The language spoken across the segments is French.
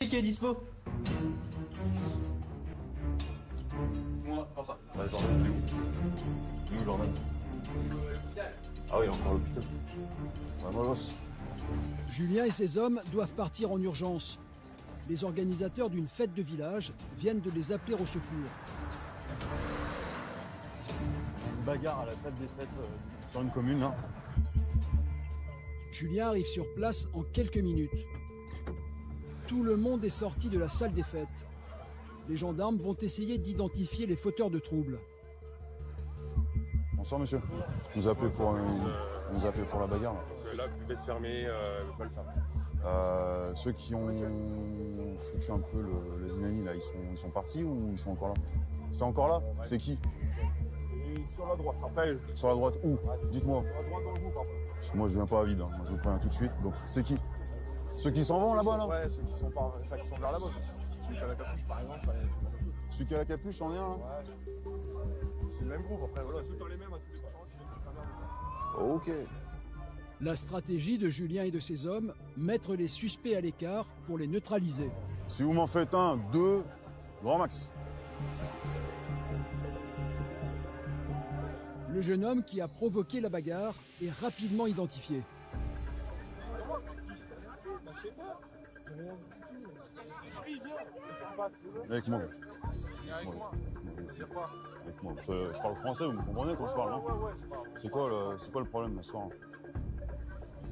Qui est dispo? Moi, Quentin. Ouais, Jordan, il est où? Nous, Jordan. Ah oui, encore à l'hôpital. Ouais, moi, Julien et ses hommes doivent partir en urgence. Les organisateurs d'une fête de village viennent de les appeler au secours. une bagarre à la salle des fêtes sur une commune, là. Julien arrive sur place en quelques minutes. Tout le monde est sorti de la salle des fêtes. Les gendarmes vont essayer d'identifier les fauteurs de troubles. Bonsoir, monsieur. Vous appelez pour, vous appelez pour la bagarre, là. Là, vous pouvez fermer, pas le faire. Ceux qui ont foutu un peu le zinani, là, ils sont partis ou ils sont encore là? C'est encore là? C'est qui? Et sur la droite, après. Sur la droite, où? Dites-moi. Sur la droite dans le bout, pardon. Parce que moi, je viens pas à vide, hein. Moi, je vous préviens tout de suite. Donc, c'est qui? Ceux qui s'en vont là-bas, là? Ouais, ceux qui sont vers là-bas. Celui qui a la capuche, par exemple, Celui qui a la capuche, c'en est un, là? Ouais. C'est le même groupe, après, voilà. C'est tout le temps les mêmes à tous les endroits. Ok. La stratégie de Julien et de ses hommes, mettre les suspects à l'écart pour les neutraliser. Si vous m'en faites un, deux, grand max. Le jeune homme qui a provoqué la bagarre est rapidement identifié. Avec moi. Avec moi. Je parle français, vous me comprenez quand je parle, non? C'est quoi le problème ce soir?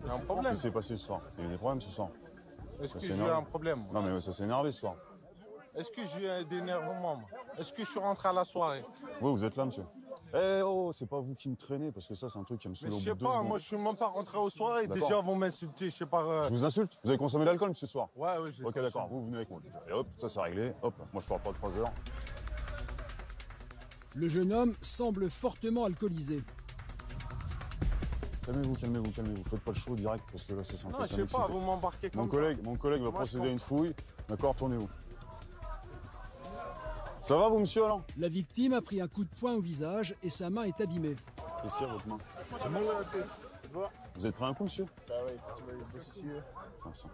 Il y a un problème. Qu'est-ce qui s'est passé ce soir? Il y a des problèmes ce soir. Est-ce que s'est j'ai énervé. un problème? Non mais ça s'est énervé ce soir. Est-ce que j'ai des énervements? Est-ce que je suis rentré à la soirée? Oui, vous êtes là, monsieur. Eh oh, c'est pas vous qui me traînez, parce que ça, c'est un truc qui me saoule Mais au je bout sais de 2 pas, secondes. moi je suis même pas rentré aux soirées. D'accord. Déjà, vous m'insultez, je sais pas. Je vous insulte? Vous avez consommé de l'alcool, monsieur, ce soir? Ouais, j'ai Ok, d'accord, vous venez avec moi déjà. Et hop, ça c'est réglé. Hop, moi je parle pas de 3 heures. Le jeune homme semble fortement alcoolisé. Calmez-vous. Faites pas le show direct, parce que là, c'est sympa. Non, je sais pas, vous m'embarquez comme Mon collègue va Moi, je procéder à une pense. fouille. D'accord, tournez-vous. Ça va, vous, monsieur, alors? La victime a pris un coup de poing au visage et sa main est abîmée. Qu'est-ce qu'il y a, votre main? C'est mon tête. Tu vois? Vous êtes pris un coup, monsieur? Bah oui, tu m'as bossé ici. Merci.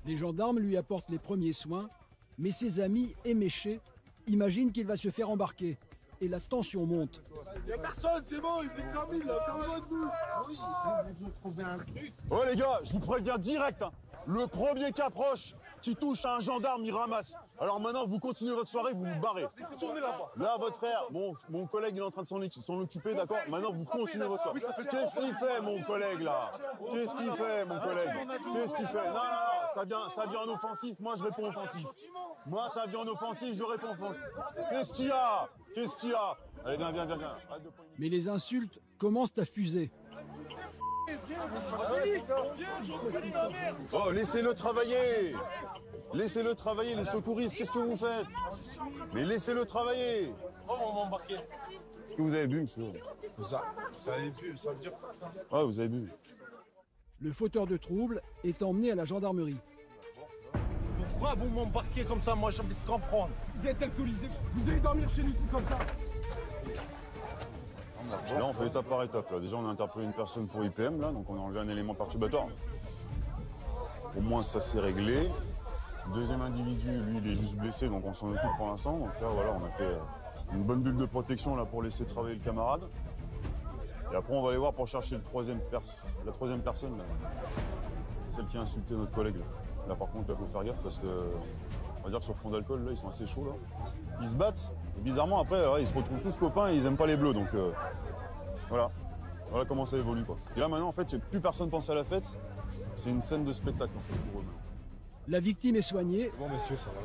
Les gendarmes lui apportent les premiers soins, mais ses amis, éméchés, imaginent qu'il va se faire embarquer. Et la tension monte. Y'a personne, c'est bon, ils examinent là, ferme votre bouche. Oui, ils ont trouvé un truc. Oh les gars, je vous préviens direct, hein. Le premier qui approche, qui touche à un gendarme, il ramasse. Alors maintenant, vous continuez votre soirée, vous vous barrez. Tournez là-bas. Là, votre frère, mon collègue, il est en train de s'en occuper, d'accord? Maintenant, vous continuez votre soirée. Qu'est-ce qu'il fait, mon collègue, là? Qu'est-ce qu'il fait, mon collègue? Qu'est-ce qu'il fait? Non, ça vient en offensif, moi je réponds offensif. Moi, ça vient en offensif, je réponds offensif. Qu'est-ce qu'il y a? Allez, viens. Arrête de poigner. Mais les insultes commencent à fuser. Oh, laissez-le travailler! Laissez-le travailler, les secouristes, qu'est-ce que vous faites? Mais laissez-le travailler! Oh, on m'a embarqué. Est-ce que vous avez bu, monsieur? Ça avait vu, ça veut dire. Ouais, vous avez bu. Le fauteur de troubles est emmené à la gendarmerie. Pourquoi vous m'embarquez comme ça? Moi, j'ai envie de comprendre. Vous êtes alcoolisé, vous allez dormir chez nous ici comme ça. Là, on fait étape par étape. Là. Déjà, on a interpellé une personne pour IPM, là, donc on a enlevé un élément perturbateur. Au moins, ça s'est réglé. Deuxième individu, lui, il est juste blessé, donc on s'en occupe pour l'instant. Donc là, voilà, on a fait une bonne bulle de protection là pour laisser travailler le camarade. Et après, on va aller voir pour chercher la troisième personne, là. Celle qui a insulté notre collègue. Là, par contre, il faut faire gaffe parce que, on va dire que sur fond d'alcool, là, ils sont assez chauds, là. Ils se battent. Et bizarrement, après, ouais, ils se retrouvent tous copains et ils aiment pas les bleus, donc voilà. Voilà comment ça évolue, quoi. Et là, maintenant, en fait, plus personne pense à la fête. C'est une scène de spectacle, en fait, pour eux. La victime est soignée, Bon, messieurs, ça va.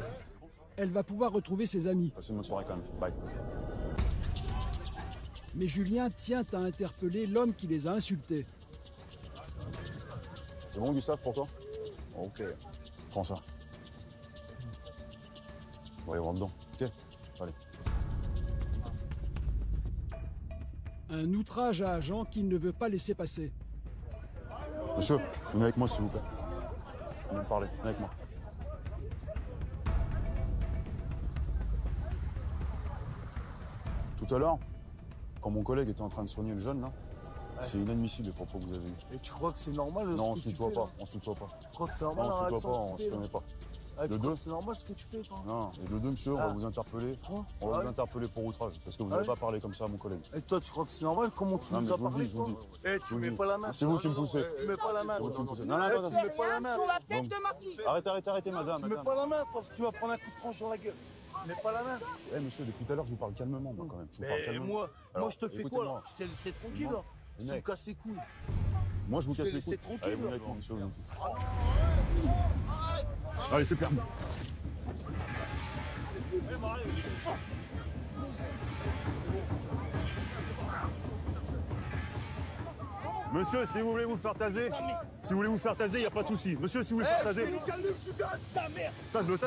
elle va pouvoir retrouver ses amis. Passez une bonne soirée quand même. Bye. Mais Julien tient à interpeller l'homme qui les a insultés. C'est bon, Gustave, pour toi? Ok. Prends ça. On va aller voir dedans. Ok? Allez. Un outrage à agent qu'il ne veut pas laisser passer. Monsieur, venez avec moi, s'il vous plaît. Venez me parler. Venez avec moi. Tout à l'heure, quand mon collègue était en train de soigner le jeune, là, c'est inadmissible les propos que vous avez eus. Et tu crois que c'est normal Non, on ce se que tu tutoie fais, pas. là On se tutoie pas. Tu crois que c'est Non, normal la on se tutoie réaction pas, que on tu se fais, là connaît pas. Ah, Le 2. c'est normal ce que tu fais, toi. Non, et le 2, monsieur, on va vous interpeller. Quoi? On va vous interpeller pour outrage, parce que vous n'avez pas parlé comme ça à mon collègue. Et toi, tu crois que c'est normal? Comment tu Non, mais nous as je vous le parlé, dis, je vous toi? le dis. Eh, tu mets pas la main. C'est vous qui me poussez. Tu mets pas la main. C'est vous qui me poussez. Non, Non, non, non, tu non. mets pas la main. Sur la tête de ma fille. Arrêtez, madame. Tu mets pas la main, toi. Tu vas prendre un coup de tranche dans la gueule. Mets pas la main. Eh, monsieur, depuis tout à l'heure, je vous parle calmement, moi, quand même. Je vous parle Mais calmement. moi, Alors, je te fais quoi, écoutez-moi. là? Je t'ai laissé tranquille, là. Tu Mec. me casses les couilles. Moi, je vous casse t'ai les couilles. laissé tranquille, Allez, vous là. avec moi, monsieur. Allez, c'est permis. Monsieur, si vous voulez vous faire taser, il n'y a pas de souci. Monsieur, si vous voulez faire taser. Tase-le.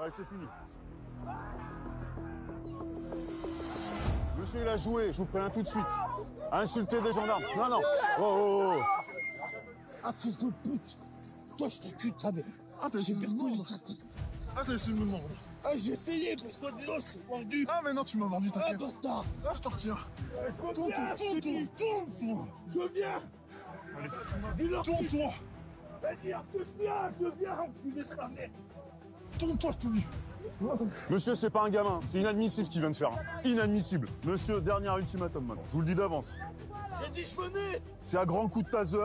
Allez, c'est fini. Monsieur, il a joué, je vous préviens tout de suite. Insulter des gendarmes. Non. Oh. Ah, fils de pute! Toi, je te cul de ta mère! Ah, t'as essayé de me mordre! Ah, t'as essayé de me mordre! Ah, j'ai essayé, pourquoi dis-donc, je suis mordu! Ah, mais non, tu m'as mordu, Ah, t'inquiète! bâtard! Ah, je te retire! Tourne. Je viens. Dis-leur que Tourne-toi! dire que je viens, enculé de sa mère. Tourne-toi, je te dis! Monsieur, c'est pas un gamin, c'est inadmissible ce qu'il vient de faire. Inadmissible. Monsieur, dernier ultimatum maintenant, je vous le dis d'avance. J'ai dit, je venais! C'est à grands coups de taser.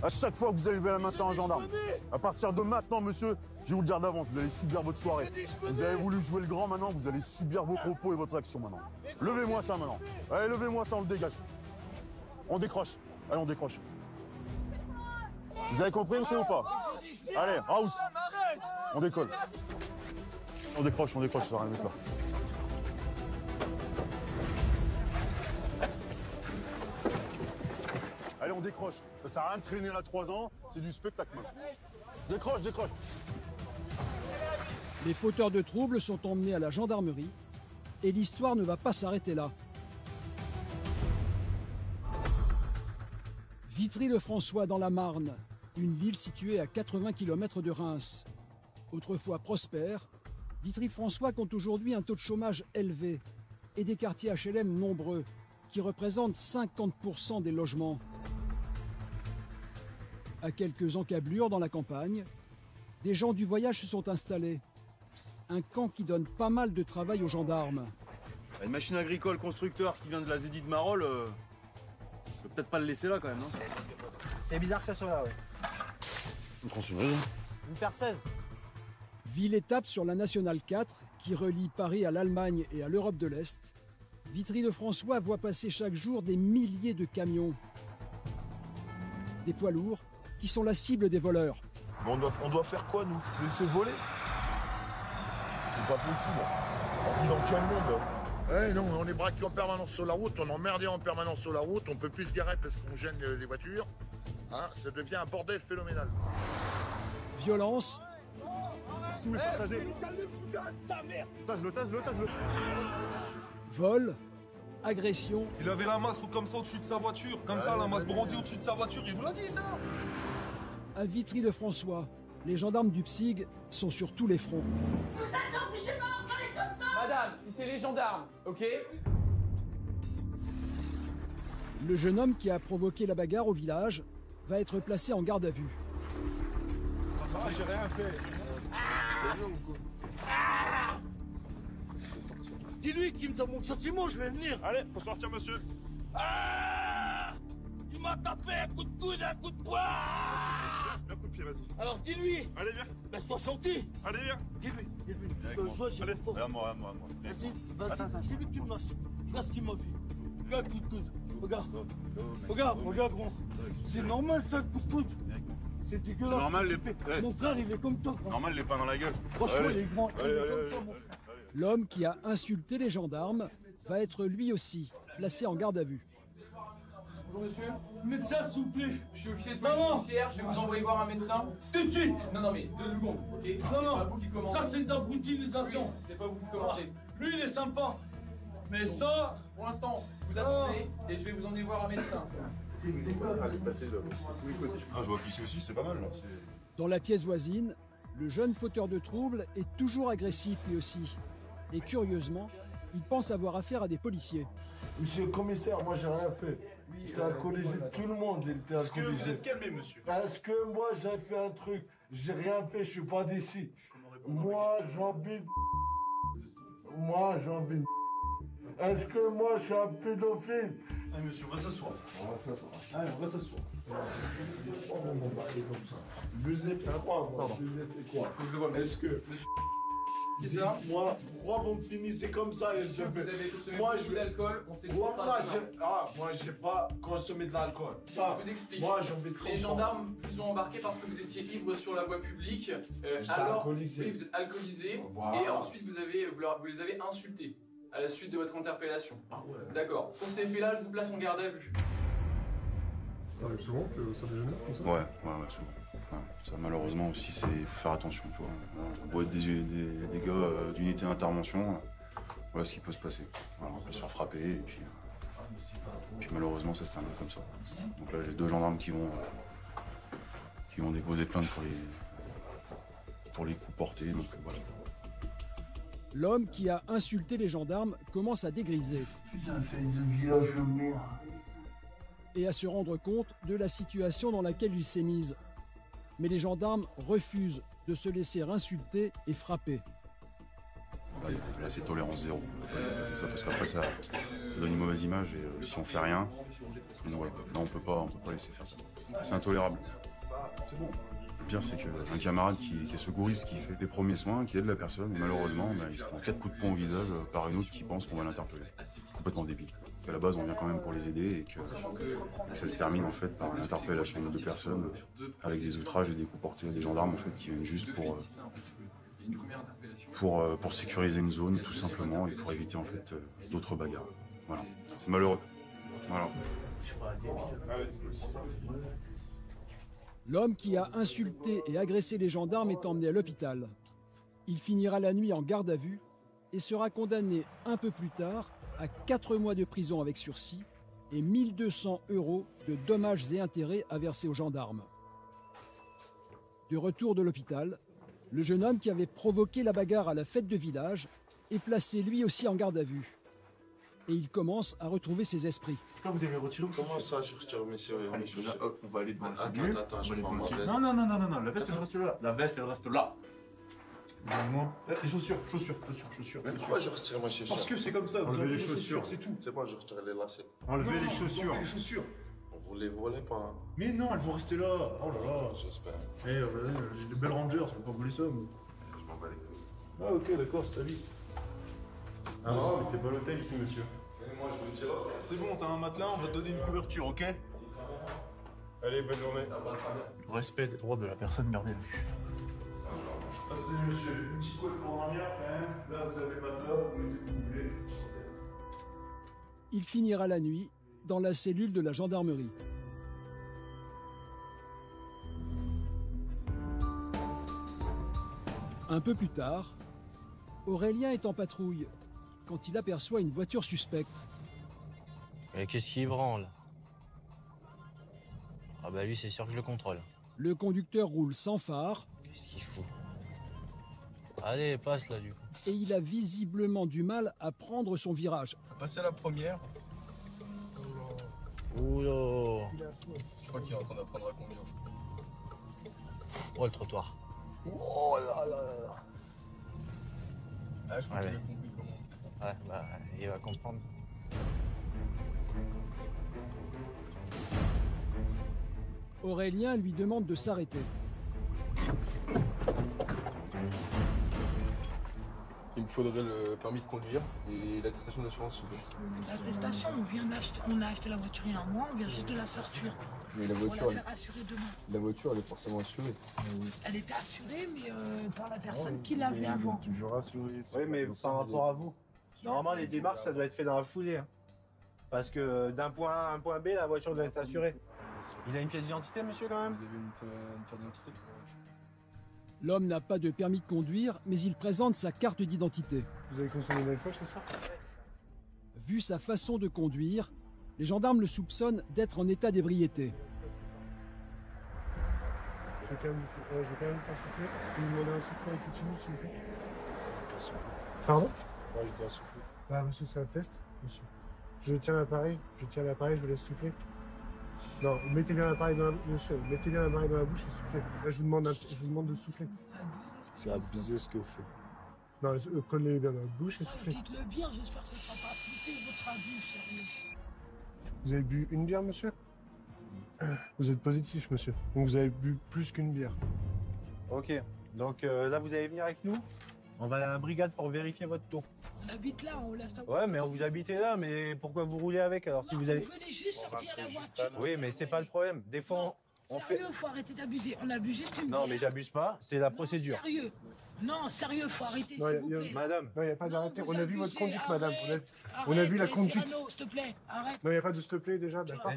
À chaque fois que vous allez lever la main sur un gendarme. À partir de maintenant, monsieur, je vais vous le dire d'avance, vous allez subir votre soirée. Vous avez voulu jouer le grand maintenant, vous allez subir vos propos et votre action maintenant. Levez-moi ça maintenant. Allez, levez-moi ça, on le dégage. On décroche. Allez, on décroche. Vous avez compris, monsieur, ou pas? Allez, house. On décolle. On décroche, ça va rien mettre là. Allez, on décroche. Ça sert à rien de traîner là 3 ans, c'est du spectacle maintenant. Décroche. Les fauteurs de troubles sont emmenés à la gendarmerie et l'histoire ne va pas s'arrêter là. Vitry-le-François dans la Marne, une ville située à 80 km de Reims. Autrefois prospère, Vitry-François compte aujourd'hui un taux de chômage élevé et des quartiers HLM nombreux qui représentent 50% des logements. À quelques encablures dans la campagne, des gens du voyage se sont installés. Un camp qui donne pas mal de travail aux gendarmes. Une machine agricole constructeur qui vient de la Zédie de Marolles, je peux peut-être pas le laisser là quand même, non? C'est bizarre que ça soit là, ouais. Une tronçonneuse. Une perceuse. Ville-étape sur la Nationale 4 qui relie Paris à l'Allemagne et à l'Europe de l'Est, Vitry-le-François voit passer chaque jour des milliers de camions. Des poids lourds qui sont la cible des voleurs. Mais on doit faire quoi, nous? Se laisser voler? C'est pas possible. On vit dans quel monde? Eh non, on est braqués en permanence sur la route, on est emmerdé en permanence sur la route, on peut plus se garer parce qu'on gêne les voitures. Hein, ça devient un bordel phénoménal. Violence, Si vous voulez faire taser. Tase-le. vol, agression, Il avait la masse comme ça au-dessus de sa voiture. Comme ça, la masse brandie au-dessus de sa voiture. Il vous l'a dit, ça? à Vitry-le-François. Les gendarmes du PSIG sont sur tous les fronts. Madame, c'est les gendarmes, ok? Le jeune homme qui a provoqué la bagarre au village va être placé en garde à vue. Ah, j'ai rien fait. Dis-lui qu'il me donne mon sentiment, je vais venir! Allez, faut sortir, monsieur. Ah! Il m'a tapé un coup de coude, un coup de poing! Un coup de pied, vas-y. Alors dis-lui! Allez, viens. Ben sois gentil! Allez, viens. Dis-lui! Avec moi. J'ai Allez, une force. À moi. Vas-y, dis-lui qu'il me lâche. Regarde ce qu'il m'a fait. Regarde le coup de coude. Regarde, gros. C'est normal ça, le coup de coude. C'est dégueulasse. C'est normal, les... Mon frère, il est comme toi, grand. Normal, les pains dans la gueule. Franchement, Allez. il est grand. Il Allez, est allez, comme toi, mon allez. frère. L'homme qui a insulté les gendarmes va être lui aussi placé en garde à vue. Bonjour monsieur, Médecin, s'il vous plaît. je suis officier de Non, police non. judiciaire, je vais vous envoyer voir un médecin. Tout de suite. Non mais 2 secondes, ok? Non, C'est pas non. vous qui commandez. Ça, c'est de la brutilisation. C'est pas vous qui commandez. Lui, il est sympa. Mais ça... Pour l'instant, vous attendez et je vais vous emmener voir un médecin. Ah, je vois qu'ici aussi, c'est pas mal. Là. Dans la pièce voisine, le jeune fauteur de troubles est toujours agressif lui aussi. Et curieusement, il pense avoir affaire à des policiers. Monsieur le commissaire, moi j'ai rien fait. C'est alcoolisé, tout le monde il était Est-ce que vous alcoolisé. êtes calmé, monsieur? Est-ce que moi j'ai fait un truc? J'ai rien fait, je suis pas d'ici. Moi j'habite. Moi j'habite. Est-ce que moi je suis un pédophile? Allez, monsieur, on va s'asseoir. Allez, on va s'asseoir. Je vous ai fait quoi, moi? Je vous ai fait quoi? Faut que je le vois, Est-ce que. c'est ça? Moi, pourquoi vous me finissez comme ça? Et Vous avez consommé Moi, beaucoup je- d'alcool, on sait que c'est Voilà, pas ça. moi j'ai pas consommé de l'alcool. Ça, Je vous explique. moi j'ai envie de Les comprendre. gendarmes vous ont embarqué parce que vous étiez ivre sur la voie publique. J'étais Alors, alcoolisé. oui, vous êtes alcoolisé. Voilà. Et ensuite, vous les avez insultés à la suite de votre interpellation. Ah ouais. D'accord. Pour ces faits-là, je vous place en garde à vue. Ça arrive souvent que ça dégénère comme ça? Ouais, souvent. Ouais, ça, malheureusement aussi, c'est faut faire attention, tu vois. Ça doit être des gars d'unité d'intervention. Voilà ce qui peut se passer. Voilà, on peut se faire frapper et puis malheureusement, ça se termine comme ça. Donc là, j'ai 2 gendarmes qui vont déposer plainte pour les coups portés. Donc voilà. L'homme qui a insulté les gendarmes commence à dégriser Putain, fait de village de merde. et à se rendre compte de la situation dans laquelle il s'est mise. Mais les gendarmes refusent de se laisser insulter et frapper. Là, c'est tolérance zéro. On peut pas laisser passer ça parce qu'après, ça donne une mauvaise image et si on fait rien, voilà. Là, on peut pas laisser faire ça. C'est intolérable. Le pire, c'est qu'un camarade qui est secouriste, qui fait des premiers soins, qui aide la personne, et malheureusement, il se prend 4 coups de poing au visage par une autre qui pense qu'on va l'interpeller. Complètement débile. À la base, on vient quand même pour les aider et que ça se termine en fait par l'interpellation de 2 personnes avec des outrages et des coups portés à des gendarmes en fait qui viennent juste pour sécuriser une zone tout simplement et pour éviter en fait d'autres bagarres. Voilà. C'est malheureux. Voilà. L'homme qui a insulté et agressé les gendarmes est emmené à l'hôpital. Il finira la nuit en garde à vue et sera condamné un peu plus tard à 4 mois de prison avec sursis et 1 200 € de dommages et intérêts à verser aux gendarmes. De retour de l'hôpital, le jeune homme qui avait provoqué la bagarre à la fête de village est placé lui aussi en garde à vue. Et il commence à retrouver ses esprits. Pourquoi vous avez retiré vos Comment chaussures? ça, je retire mes chaussures? Allez, on va aller devant la Attends, cellule. attends, On je va aller prends devant ma la veste. cellule. Non, la veste elle reste là. La veste elle reste là. Donne-moi. Les chaussures. Mais pourquoi je retire mes chaussures? Parce que c'est comme ça, vous Enlevez enlevez les les chaussures, chaussures. c'est tout. C'est bon, je retire les lacets. Enlevez les chaussures. Les chaussures. Vous les volez pas, hein? Mais non, elles vont rester là. Oh là là. J'espère. Eh, vas-y, j'ai des belles Rangers, je vais pas voler ça. moi. Je m'en bats les couilles. Ah ok, d'accord, c'est ta vie. Ah non, mais c'est pas l'hôtel ici, monsieur. Mais moi, je vous dis là. C'est bon, t'as un matelas, on va te donner une couverture, ok? Allez, bonne journée. Respect des droits de la personne gardée à vue. Attendez, monsieur, une petite couette pour dormir quand même. Là, vous avez le matelas, vous mettez où vous voulez. Il finira la nuit dans la cellule de la gendarmerie. Un peu plus tard, Aurélien est en patrouille quand il aperçoit une voiture suspecte. Mais qu'est-ce qui branle? Ah bah lui, c'est sûr que je le contrôle. Le conducteur roule sans phare Qu'est-ce qu'il fout? Allez, passe là du coup. et il a visiblement du mal à prendre son virage. Passer la première. Oula. Je crois qu'il est en train d'apprendre à conduire. Oh, le trottoir. Oh là là là. Ah, je crois Ouais, qu'il a ouais. compris comment. Ouais, bah, il va comprendre. Aurélien lui demande de s'arrêter. Il me faudrait le permis de conduire et l'attestation d'assurance, s'il vous plaît. L'attestation, on a acheté la voiture il y a un mois, on vient juste de la sortir. Mais la On va voiture, la faire assurer demain. la voiture, elle est forcément assurée. Elle était assurée, mais par la personne qui l'avait avant. Toujours assurée. Oui, mais par rapport à vous. Normalement, les démarches, ça doit être fait dans la foulée. Hein. Parce que d'un point A à un point B, la voiture doit être assurée. Il a une pièce d'identité, monsieur, quand même? Vous avez une carte d'identité? L'homme n'a pas de permis de conduire, mais il présente sa carte d'identité. Vous avez consommé de l'alcool, c'est ça? Vu sa façon de conduire, les gendarmes le soupçonnent d'être en état d'ébriété. Je vais quand même vous faire souffler. Vous me demandez un souffle avec continue, s'il vous plaît. Pardon? Ouais, je dois souffler. Ah, monsieur, c'est un test, monsieur. Je tiens l'appareil, je vous laisse souffler. Non, mettez bien l'appareil dans la bouche, monsieur. Mettez bien l'appareil dans la bouche et soufflez. Là, je vous demande de souffler. C'est abusé ce que vous faites. Non, prenez bien dans la bouche et soufflez. Dites-le bien, j'espère que ça ne sera pas appliqué votre abus, sérieux. Vous avez bu une bière, monsieur? Vous êtes positif, monsieur. Donc vous avez bu plus qu'une bière. Ok. Donc là, vous allez venir avec nous. On va à la brigade pour vérifier votre taux. On habite là, on laisse la Ouais, mais vous habitez là, mais pourquoi vous roulez avec alors si vous avez... Vous venez juste sortir la voiture. Oui, mais c'est pas le problème. Des fois, on fait... Sérieux, faut arrêter d'abuser. On abuse juste une Non, bière. mais j'abuse pas, c'est la procédure. Sérieux. Non, sérieux, faut arrêter, Non, s'il vous plaît. Madame. Non, il n'y a pas d'arrêter. On a vu votre conduite, madame. On a Arrête, vu la conduite. Cyrano, s'il te plaît, arrête. Non, il n'y a pas de s'il te plaît déjà, d'accord.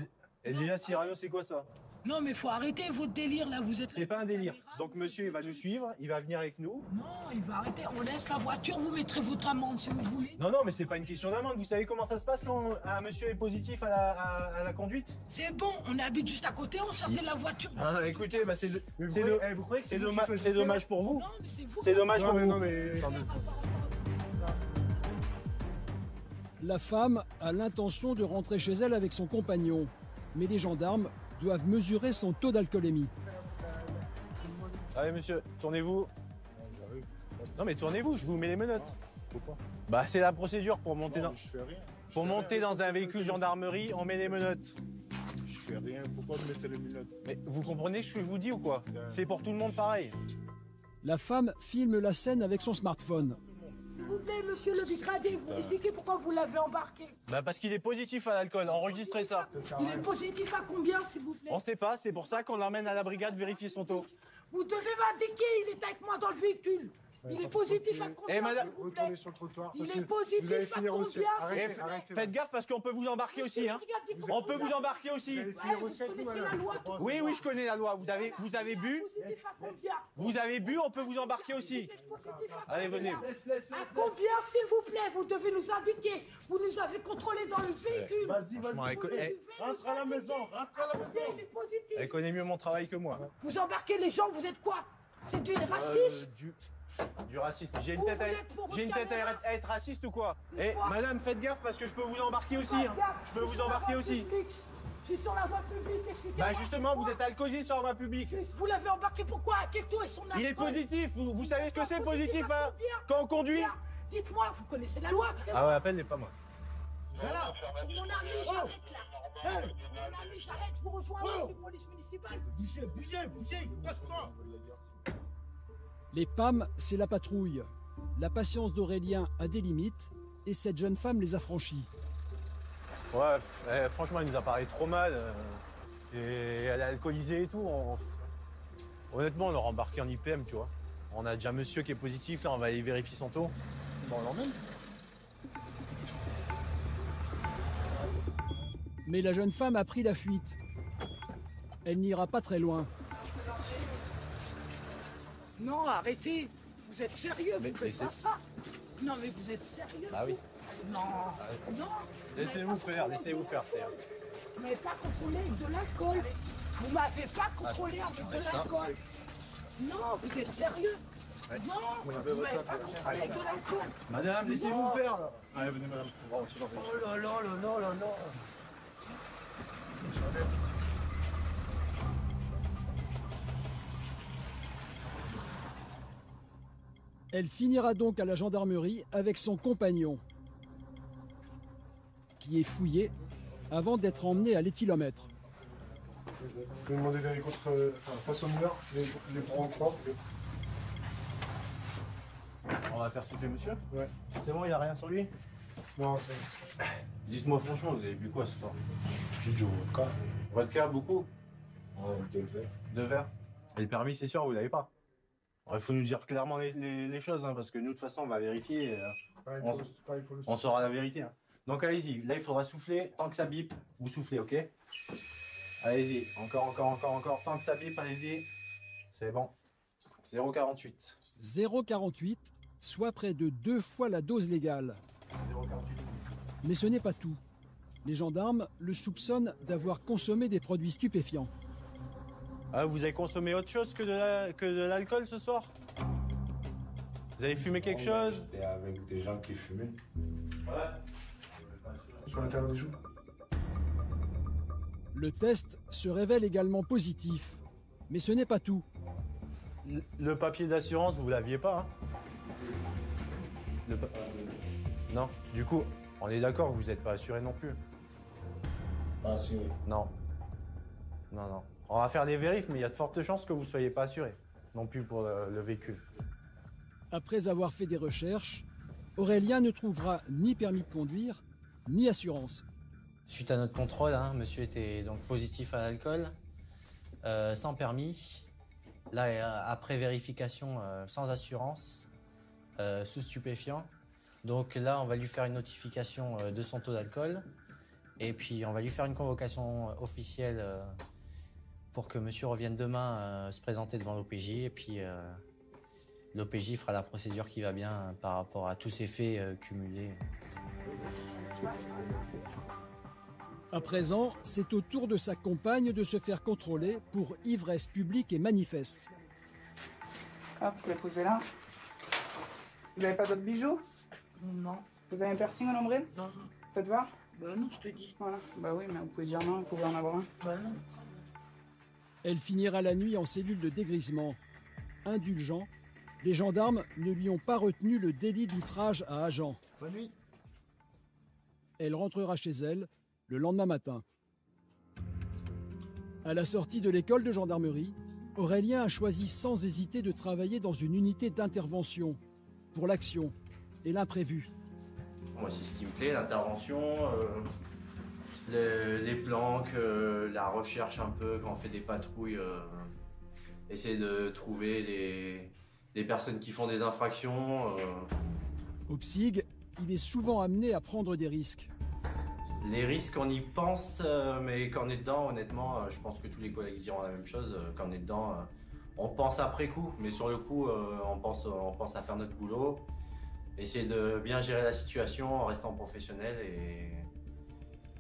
Et déjà, Cyrano, c'est quoi ça? Non, mais faut arrêter votre délire là, vous êtes... C'est pas un délire. Donc monsieur, il va nous suivre, il va venir avec nous. Non, il va arrêter. On laisse la voiture, vous mettrez votre amende si vous voulez. Non, non, mais c'est pas une question d'amende. Vous savez comment ça se passe quand un monsieur est positif à la conduite? C'est bon, on habite juste à côté, on sortait de la voiture. Ah, écoutez, bah c'est vous croyez que c'est vous qui choisissez, c'est dommage pour vous. Non, mais c'est vous. C'est dommage pour vous. Non, mais... La femme a l'intention de rentrer chez elle avec son compagnon, mais les gendarmes doivent mesurer son taux d'alcoolémie. Allez monsieur, tournez-vous. Non mais tournez-vous, je vous mets les menottes. Pourquoi? Bah c'est la procédure pour monter Non, dans... je fais rien. Pour monter dans un véhicule gendarmerie, on met les menottes. Je fais rien. Pourquoi me mettez les menottes? Mais vous comprenez ce que je vous dis ou quoi? C'est pour tout le monde pareil. La femme filme la scène avec son smartphone. S'il vous plaît, monsieur le dégradé, vous expliquez pourquoi vous l'avez embarqué. Bah parce qu'il est positif à l'alcool, enregistrez ça. Il est positif à combien, s'il vous plaît? On sait pas, c'est pour ça qu'on l'emmène à la brigade vérifier son taux. Vous devez m'indiquer, il est avec moi dans le véhicule. Il est positif à combien, Eh, madame, s'il vous plaît? Retournez sur le trottoir. Il parce est que positif vous allez à finir aussi. combien, Arrêtez, s'il vous plaît? arrêtez. Faites gaffe parce qu'on peut vous embarquer aussi, hein. On peut vous embarquer aussi. Vous allez finir aussi avec nous, connaissez la madame. loi, C'est pas- Oui, oui, je connais la loi. Vous avez bu. Positif à combien? Vous avez bu, on peut vous embarquer aussi. Positif à Allez, venez. À combien, s'il vous plaît? Vous devez nous indiquer. Vous nous avez contrôlé dans le véhicule. Vas-y, Franchement, vas-y. Rentre à la maison. Rentre à la maison. Il est positif. Elle connaît mieux mon travail que moi. Vous embarquez les gens, vous êtes quoi? C'est du racisme? Du racisme. J'ai une Vous, tête, vous êtes pour votre j'ai une tête caméra. à être raciste ou quoi? C'est Eh, quoi? madame, faites gaffe parce que je peux vous embarquer aussi. Faites Hein. gaffe, Je peux suis vous sur la embarquer voie aussi. publique. Je suis sur la voie publique, expliquez-moi. Bah justement, vous êtes alcoolisé sur la voie publique. Vous l'avez embarqué pourquoi? À quel taux est son alcool? Il est positif. Vous savez ce que c'est positif à hein, combien? quand on conduit? Dites-moi, vous connaissez la loi? Ah ouais, appelle n'est pas moi. Voilà. Mon ami, j'arrête là. Mon ami, j'arrête, je vous rejoins, je suis police municipale. Bougez, passe-toi. Les PAM, c'est la patrouille. La patience d'Aurélien a des limites et cette jeune femme les a franchies. Ouais, franchement, elle nous a parlé trop mal. Et elle est alcoolisée et tout. Honnêtement, on l'aurait embarqué en IPM, tu vois. On a déjà monsieur qui est positif, là, on va aller vérifier son taux. Bon, on l'emmène. Mais la jeune femme a pris la fuite. Elle n'ira pas très loin. Non, arrêtez. Vous êtes sérieux, Mais vous faites c'est- pas ça. Non, mais vous êtes sérieux. Ah oui. Non, non. Laissez-vous faire, c'est... Vous m'avez pas contrôlé avec de l'alcool. Vous m'avez pas contrôlé avec de l'alcool. Non, vous êtes sérieux. Non, vous m'avez pas contrôlé avec de l'alcool. Madame, laissez-vous faire, là. Allez, venez, madame. On va rentrer dans le Oh là là là là là là. Elle finira donc à la gendarmerie avec son compagnon, qui est fouillé avant d'être emmené à l'éthylomètre. Je vais demander d'aller face au mur, les bras en croix. On va faire souffler monsieur? Ouais. C'est bon, il n'y a rien sur lui? Non, Dites-moi franchement, vous avez bu quoi ce soir? J'ai du vodka. Vodka, beaucoup? Ouais, 2 verres. 2 verres. Et le permis, c'est sûr, vous l'avez pas? Il faut nous dire clairement les choses, hein, parce que nous, de toute façon, on va vérifier. On saura la vérité. Hein. Donc, allez-y. Là, il faudra souffler. Tant que ça bip, vous soufflez, ok? Allez-y. Encore. Tant que ça bip, allez-y. C'est bon. 0,48. 0,48, soit près de 2 fois la dose légale. 0,48. Mais ce n'est pas tout. Les gendarmes le soupçonnent d'avoir consommé des produits stupéfiants. Ah, vous avez consommé autre chose que de l'alcool ce soir? Vous avez fumé quelque chose? J'étais avec des gens qui fumaient. Ouais. Sur l'intérieur des joues. Le test se révèle également positif. Mais ce n'est pas tout. Le papier d'assurance, vous l'aviez pas, hein? Non. Du coup, on est d'accord que vous n'êtes pas assuré non plus. Pas assuré. Non. Non, non. On va faire des vérifs, mais il y a de fortes chances que vous ne soyez pas assuré. Non plus pour le véhicule. Après avoir fait des recherches, Aurélien ne trouvera ni permis de conduire, ni assurance. Suite à notre contrôle, monsieur était donc positif à l'alcool, sans permis. Là, après vérification, sans assurance, sous stupéfiant. Donc là, on va lui faire une notification de son taux d'alcool. Et puis, on va lui faire une convocation officielle pour que monsieur revienne demain se présenter devant l'OPJ. Et puis, l'OPJ fera la procédure qui va bien par rapport à tous ces faits cumulés. À présent, c'est au tour de sa compagne de se faire contrôler pour ivresse publique et manifeste. Hop, vous pouvez poser là. Vous n'avez pas d'autres bijoux? Non. Vous avez un piercing à nombril? Non. Faites voir. Bah non, je te dis. Voilà. Bah oui, mais vous pouvez dire non, vous pouvez en avoir un. Bah non. Elle finira la nuit en cellule de dégrisement. Indulgent, les gendarmes ne lui ont pas retenu le délit d'outrage à agent. Bonne nuit. Elle rentrera chez elle le lendemain matin. À la sortie de l'école de gendarmerie, Aurélien a choisi sans hésiter de travailler dans une unité d'intervention pour l'action et l'imprévu. Moi, c'est ce qui me plaît, l'intervention, les planques, la recherche un peu quand on fait des patrouilles, essayer de trouver des personnes qui font des infractions. Au PSIG, il est souvent amené à prendre des risques. Les risques, on y pense, mais quand on est dedans, honnêtement, je pense que tous les collègues diront la même chose. Quand on est dedans, on pense après coup, mais sur le coup, on pense à faire notre boulot, essayer de bien gérer la situation en restant professionnel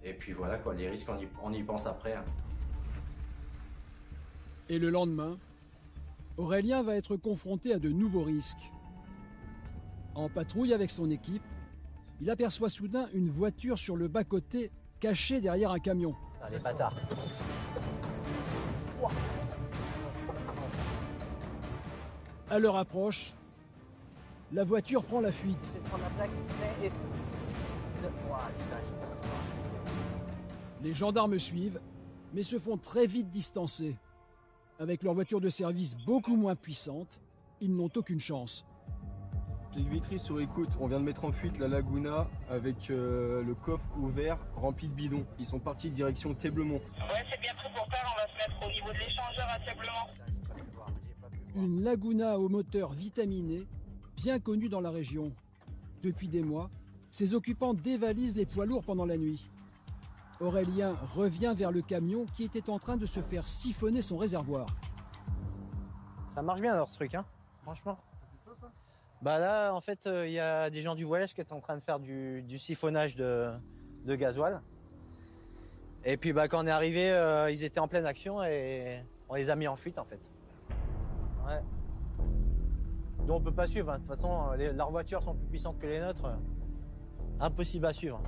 et puis voilà quoi, les risques, on y pense après. Hein. Et le lendemain, Aurélien va être confronté à de nouveaux risques. En patrouille avec son équipe, il aperçoit soudain une voiture sur le bas-côté cachée derrière un camion. Ah, les bâtards. À leur approche, la voiture prend la fuite. Les gendarmes suivent, mais se font très vite distancer. Avec leur voiture de service beaucoup moins puissante, ils n'ont aucune chance. J'ai Vitry sur écoute, on vient de mettre en fuite la Laguna avec le coffre ouvert rempli de bidons. Ils sont partis direction Téblemont. Ouais, c'est bien pris pour faire, on va se mettre au niveau de l'échangeur à Téblemont. Une Laguna au moteur vitaminé, bien connue dans la région. Depuis des mois, ses occupants dévalisent les poids lourds pendant la nuit. Aurélien revient vers le camion qui était en train de se faire siphonner son réservoir. Ça marche bien alors ce truc, hein, franchement. Bah là, en fait, il y a des gens du voyage qui étaient en train de faire du siphonnage de gasoil. Et puis bah, quand on est arrivé, ils étaient en pleine action et on les a mis en fuite en fait. Ouais. Nous on peut pas suivre, hein. De toute façon, leurs voitures sont plus puissantes que les nôtres. Impossible à suivre.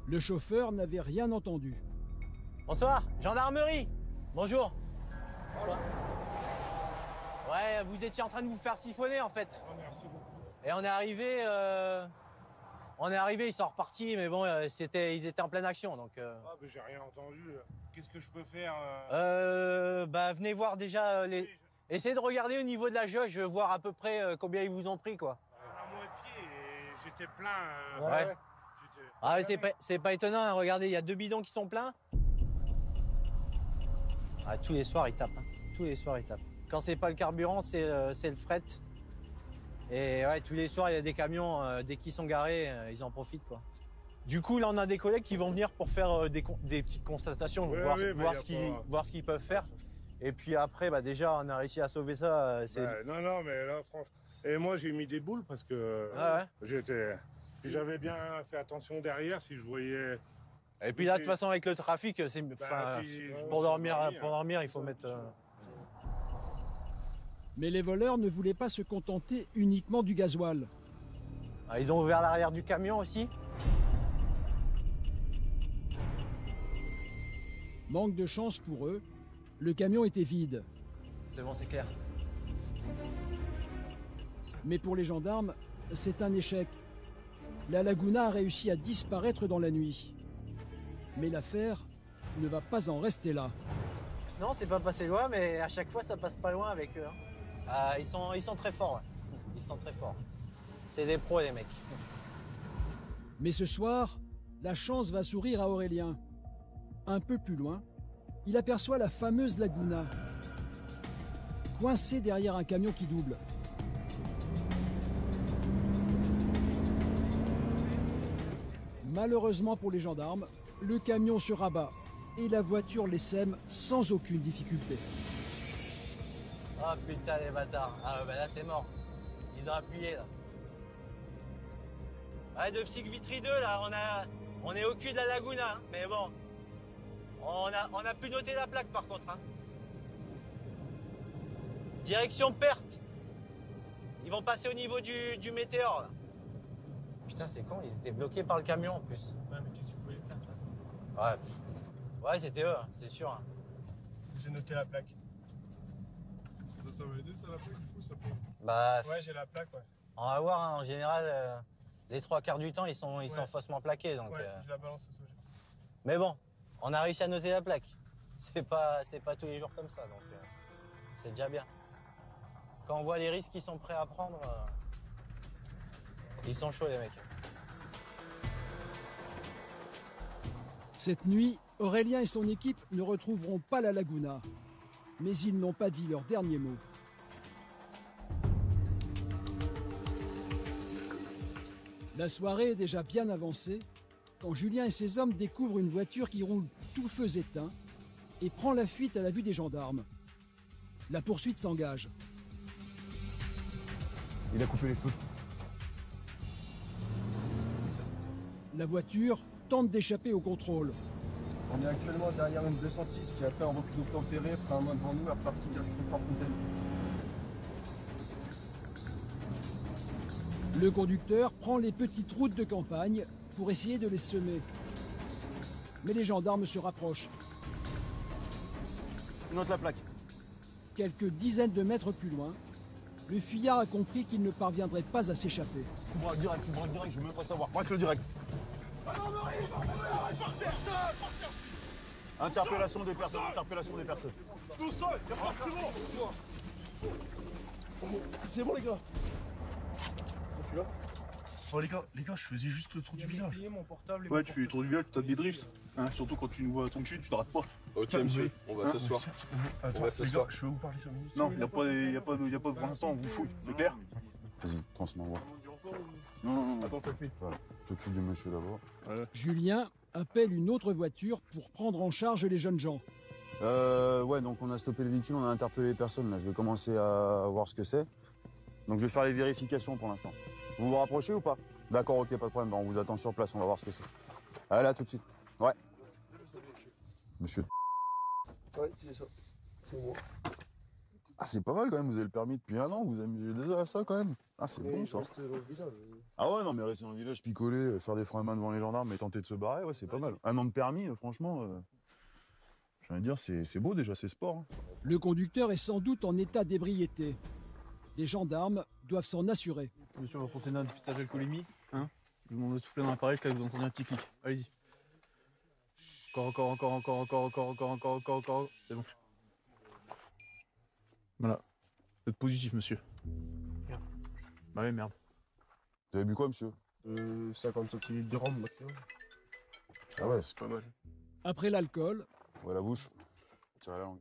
Le chauffeur n'avait rien entendu. Bonsoir, gendarmerie. Bonjour. Ouais, vous étiez en train de vous faire siphonner en fait. Oh, merci beaucoup. Et on est arrivé, ils sont repartis, mais bon, ils étaient en pleine action, donc. Ah, mais j'ai rien entendu. Qu'est-ce que je peux faire Bah, venez voir déjà les. Essayez de regarder au niveau de la jauge, voir à peu près combien ils vous ont pris, quoi. À moitié, et j'étais plein. Ouais. Ah, c'est pas étonnant, hein. Regardez, il y a 2 bidons qui sont pleins. Ah, tous les soirs, ils tapent. Hein. Tous les soirs, ils tapent. Quand c'est pas le carburant, c'est le fret. Et ouais, tous les soirs, il y a des camions, dès qu'ils sont garés, ils en profitent, quoi. Du coup, là, on a des collègues qui vont venir pour faire des petites constatations, Oui, voir ce qu'ils peuvent faire. Et puis après, bah, déjà, on a réussi à sauver ça. Non, mais là, franchement. Et moi, j'ai mis des boules parce que j'avais bien fait attention derrière si je voyais. Et puis là, de toute façon, avec le trafic, pour dormir, il faut mettre. Mais les voleurs ne voulaient pas se contenter uniquement du gasoil. Ils ont ouvert l'arrière du camion aussi. Manque de chance pour eux, le camion était vide. C'est bon, c'est clair. Mais pour les gendarmes, c'est un échec. La Laguna a réussi à disparaître dans la nuit. Mais l'affaire ne va pas en rester là. Non, c'est pas passé loin, mais à chaque fois, ça passe pas loin avec eux. Ah, ils sont très forts. Ouais. Ils sont très forts. C'est des pros, les mecs. Mais ce soir, la chance va sourire à Aurélien. Un peu plus loin, il aperçoit la fameuse Laguna, coincée derrière un camion qui double. Malheureusement pour les gendarmes, le camion se rabat et la voiture les sème sans aucune difficulté. Oh putain, les bâtards. Ah bah là, c'est mort. Ils ont appuyé, là. Ouais, de Psych Vitry 2, là, on est au cul de la Laguna, hein, mais bon. On a pu noter la plaque, par contre. Hein. Direction perte. Ils vont passer au niveau du météore, là. Putain, c'est con, ils étaient bloqués par le camion, en plus. Ouais, mais qu'est-ce que tu voulais faire, de toute façon? Ouais, c'était eux, hein, c'est sûr. Hein. J'ai noté la plaque. Ça va aider, ça, la plaque, du coup, ça peut... Bah, ouais, j'ai la plaque, ouais. On va voir, hein, en général, les 3/4 du temps, ils sont faussement plaqués. Donc, ouais, je la balance au sol. Mais bon, on a réussi à noter la plaque. C'est pas tous les jours comme ça, donc c'est déjà bien. Quand on voit les risques qu'ils sont prêts à prendre, ils sont chauds, les mecs. Cette nuit, Aurélien et son équipe ne retrouveront pas la Laguna. Mais ils n'ont pas dit leur dernier mot. La soirée est déjà bien avancée quand Julien et ses hommes découvrent une voiture qui roule tout feu éteint et prend la fuite à la vue des gendarmes. La poursuite s'engage. Il a coupé les feux. La voiture tente d'échapper au contrôle. On est actuellement derrière une 206 qui a fait un refus d'obtempérer, fera un main devant nous, à repartir direction Fort-Fontaine. Le conducteur prend les petites routes de campagne pour essayer de les semer. Mais les gendarmes se rapprochent. Note la plaque. Quelques dizaines de mètres plus loin, le fuyard a compris qu'il ne parviendrait pas à s'échapper. Tu braques direct, je veux même pas savoir. Braque le direct. Interpellation des personnes. Tout seul, c'est bon. C'est bon, les gars. Tu vois? Oh les gars, je faisais juste le tour du village. Mon portable Ouais, tu fais le tour du village, tu tapes des drifts. Hein, surtout quand tu nous vois tomber dessus, tu t'arrêtes pas. Ok, monsieur, on va s'asseoir. Attends, On va s'asseoir. je vais vous parler 5 minutes. Non, y a pas de pour l'instant, on vous fouille, c'est clair? Vas-y, transmets-moi. Non. Attends, je te le fais. Voilà, t'occupes du monsieur là-bas. Julien appelle une autre voiture pour prendre en charge les jeunes gens. Ouais, donc on a stoppé le véhicule, on a interpellé les personnes. Là, je vais commencer à voir ce que c'est. Donc je vais faire les vérifications pour l'instant. Vous vous rapprochez ou pas? D'accord, ok, pas de problème. On vous attend sur place, on va voir ce que c'est. Allez, là, tout de suite. Ouais. Monsieur. Ouais, c'est ça. C'est moi. Ah, c'est pas mal quand même, vous avez le permis depuis 1 an, vous amusez déjà à ça quand même. Ah, c'est bon ça. Ah ouais, non, mais rester dans le village, picoler, faire des freins à main devant les gendarmes et tenter de se barrer, ouais, c'est pas mal. 1 an de permis, franchement, j'ai envie de dire, c'est beau déjà, c'est sport. Hein. Le conducteur est sans doute en état d'ébriété. Les gendarmes doivent s'en assurer. Monsieur, on va procéder à un dépistage d'alcoolémie. Hein, je vous demande de souffler dans l'appareil jusqu'à ce que vous entendiez un petit clic. Allez-y. Encore. C'est bon. Voilà. Vous êtes positif, monsieur. Merde. Bah ouais, merde. Vous avez bu quoi, monsieur 50 centilitres de rhum, maintenant. Ah ouais, C'est pas mal. Après l'alcool, ouais, la bouche. Tirez la langue.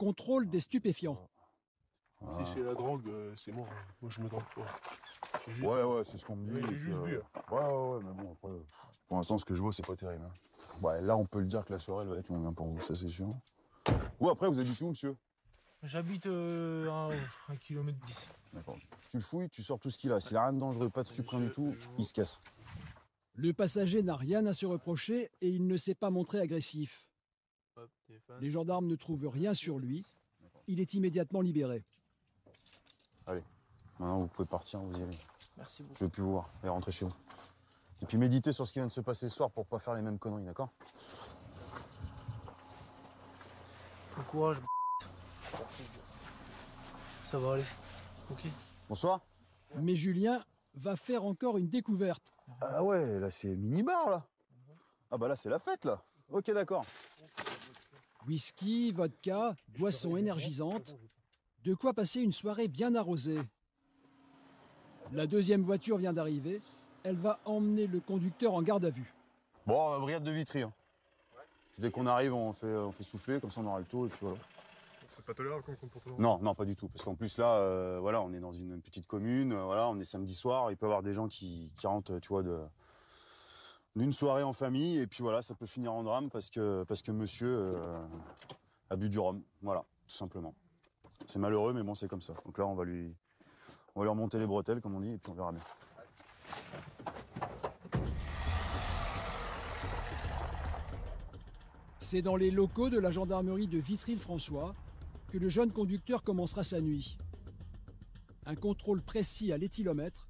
contrôle des stupéfiants. Ah. Si c'est la drogue, c'est moi. Moi, je me drogue pas. Ouais, c'est ce qu'on me dit. Ouais, j'ai juste bu. Ouais, mais bon, après, pour l'instant, ce que je vois, c'est pas terrible. Hein. Ouais, là, on peut le dire que la soirée, elle va être longue hein, pour vous, ça c'est sûr. Ou après, vous habitez où, monsieur? J'habite à 1 km 10. D'accord. Tu le fouilles, tu sors tout ce qu'il a. S'il a rien de dangereux, pas de stupre, rien du tout, il se casse. Le passager n'a rien à se reprocher et il ne s'est pas montré agressif. Les gendarmes ne trouvent rien sur lui. Il est immédiatement libéré. Allez, maintenant vous pouvez partir, vous y allez. Merci beaucoup. Je veux plus vous voir, allez rentrer chez vous. Et puis méditez sur ce qui vient de se passer ce soir pour pas faire les mêmes conneries, d'accord? courage. Ça va aller. Ok. Bonsoir. Mais Julien va faire encore une découverte. Ah ouais, là c'est mini-bar là. Ah bah là c'est la fête là. Ok d'accord. Whisky, vodka, boissons énergisantes. De quoi passer une soirée bien arrosée. La deuxième voiture vient d'arriver. Elle va emmener le conducteur en garde à vue. Bon, brigade de Vitry. Hein. Dès qu'on arrive, on fait souffler, comme ça on aura le taux et puis voilà. C'est pas tolérable comme comportement? Non, non, pas du tout. Parce qu'en plus là, voilà, on est dans une petite commune, voilà, on est samedi soir, il peut y avoir des gens qui rentrent, tu vois, d'une soirée en famille, et puis voilà, ça peut finir en drame parce que monsieur a bu du rhum. Voilà, tout simplement. C'est malheureux, mais bon, c'est comme ça. Donc là, on va lui remonter les bretelles, comme on dit, et puis on verra bien. C'est dans les locaux de la gendarmerie de Vitry-le-François que le jeune conducteur commencera sa nuit. Un contrôle précis à l'éthylomètre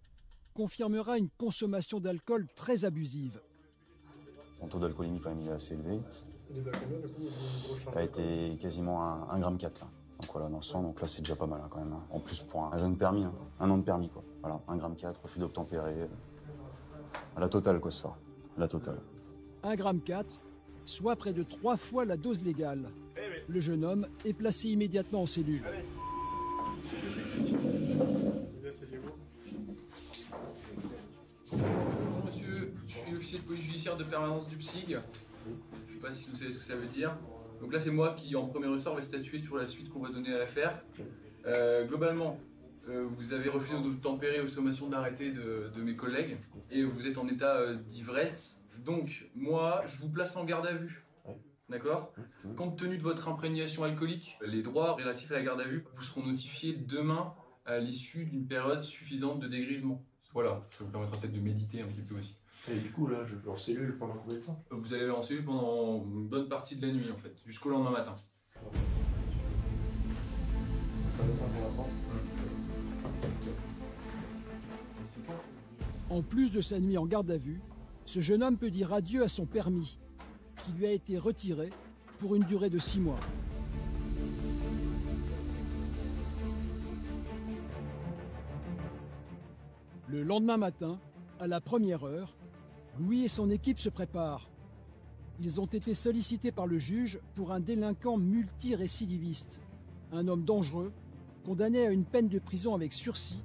confirmera une consommation d'alcool très abusive. Son taux d'alcoolémie quand même il est assez élevé. Il a été quasiment 1,4 g là. Donc voilà, dans le sang, donc là c'est déjà pas mal hein, quand même. Hein. En plus pour un jeune permis, hein. 1 an de permis quoi. Voilà, 1,4 g, refus d'obtempérer. La totale quoi ce soir. La totale. 1,4 g, soit près de 3 fois la dose légale. Le jeune homme est placé immédiatement en cellule. Bonjour monsieur, je suis officier de police judiciaire de permanence du PSIG. Je ne sais pas si vous savez ce que ça veut dire. Donc là c'est moi qui en premier ressort vais statuer sur la suite qu'on va donner à l'affaire. Globalement, vous avez refusé d'obtempérer aux sommations d'arrêté de mes collègues et vous êtes en état d'ivresse. Donc moi je vous place en garde à vue. D'accord ? Compte tenu de votre imprégnation alcoolique, les droits relatifs à la garde à vue vous seront notifiés demain à l'issue d'une période suffisante de dégrisement. Voilà, ça vous permettra peut-être de méditer un petit peu aussi. Et du coup, là, je vais en cellule pendant combien de temps? Vous allez aller en cellule pendant une bonne partie de la nuit en fait, jusqu'au lendemain matin. En plus de sa nuit en garde à vue, ce jeune homme peut dire adieu à son permis, qui lui a été retiré pour une durée de 6 mois. Le lendemain matin, à la première heure, Louis et son équipe se préparent. Ils ont été sollicités par le juge pour un délinquant multirécidiviste, un homme dangereux, condamné à une peine de prison avec sursis,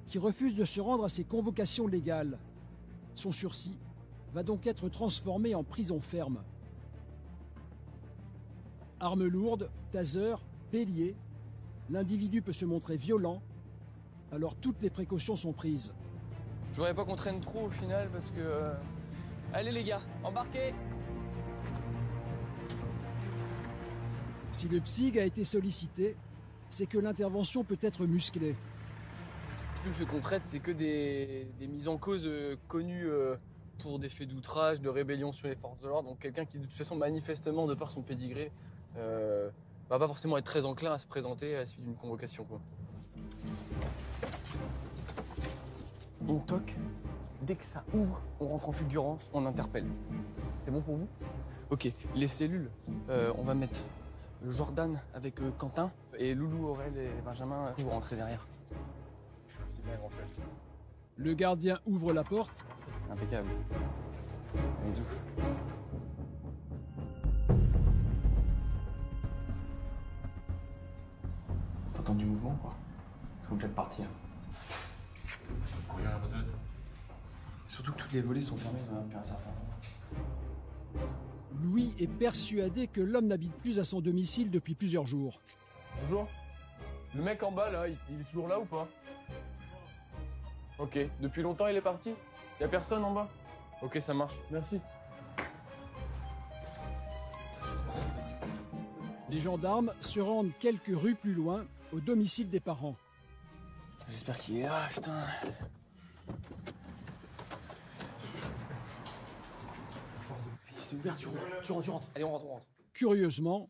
qui refuse de se rendre à ses convocations légales. Son sursis va donc être transformé en prison ferme. Armes lourdes, taser, bélier, l'individu peut se montrer violent, alors toutes les précautions sont prises. Je voudrais pas qu'on traîne trop au final parce que... Allez les gars, embarquez! Si le PSIG a été sollicité, c'est que l'intervention peut être musclée. Nous, ce qu'on traite, c'est que des mises en cause connues pour des faits d'outrage, de rébellion sur les forces de l'ordre. Donc quelqu'un qui, de toute façon, manifestement, de par son pédigré, va pas forcément être très enclin à se présenter à la suite d'une convocation, quoi. On toque, dès que ça ouvre, on rentre en fulgurance, on interpelle. C'est bon pour vous? Ok, les cellules, on va mettre Jordan avec Quentin, et Loulou, Aurel et Benjamin vont rentrer derrière. Le gardien ouvre la porte. Impeccable. Allez, ouvre. T'entends du mouvement, quoi? Faut peut-être partir. Regarde la fenêtre. Surtout que toutes les volets sont fermées depuis un certain temps. Louis est persuadé que l'homme n'habite plus à son domicile depuis plusieurs jours. Bonjour. Le mec en bas, là, il est toujours là ou pas? Ok. Depuis longtemps, il est parti? Y'a personne en bas? Ok, ça marche. Merci. Les gendarmes se rendent quelques rues plus loin, au domicile des parents. J'espère qu'il est là, putain. Si c'est ouvert, tu rentres. Allez, on rentre. Curieusement,